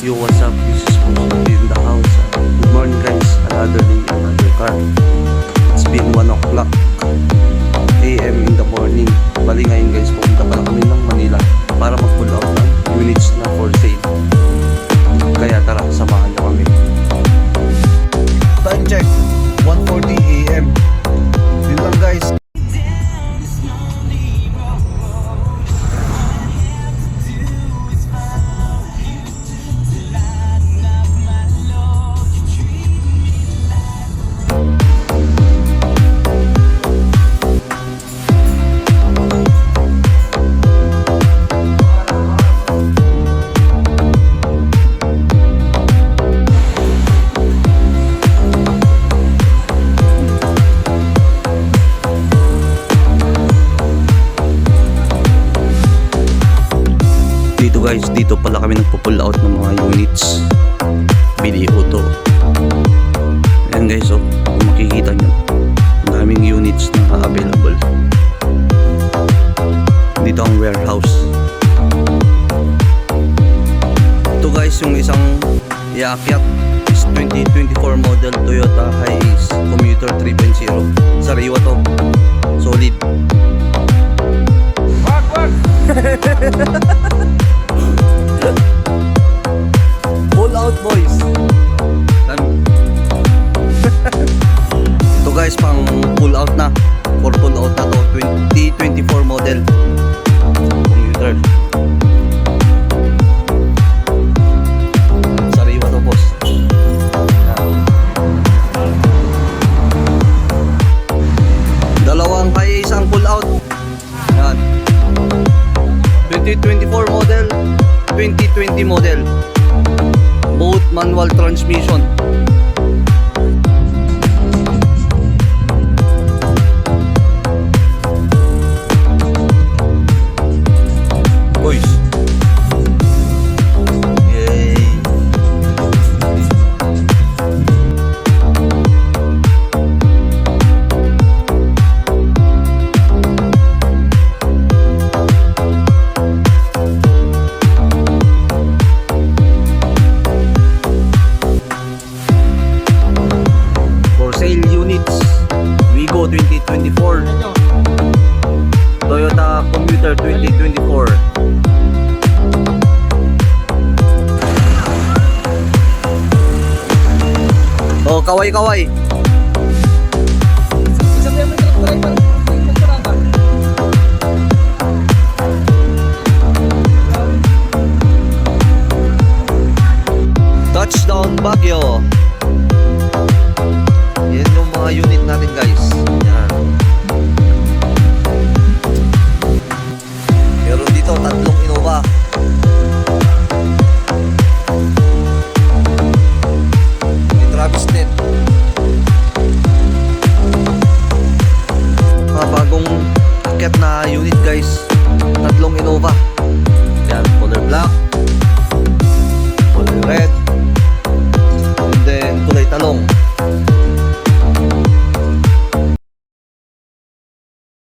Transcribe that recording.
Yo, what's up? This is Puso in the house. Good morning guys, another day, another car. It's been 1 o'clock AM in the morning. Bali ngayon guys, pupunta pala kami ng Manila para mag-pull out ng units na for sale. Kaya tara, samahan niyo kami. Time check, 1:40 AM. Yun lang guys. Guys, dito pala kami nagpo-pull out ng mga units. Video to. Ayan guys, oh, kung makikita nyo, ang daming units na available. Dito ang warehouse. Ito guys, yung isang iakyat is 2024 model Toyota Hiace Commuter 3.0. Sariwa to. Solid. Pull out boys. Ito guys, pang pull out na. For pull out na to, 2024 model commuter. Sariwa to boss. Dalawang kaya isang pull out. Yan. 2024 model, 2020 model, both manual transmission. Boys, yay. Sale units, Wigo 2024, Toyota Commuter 2024. Oh, kaway-kaway. Touchdown Baguio.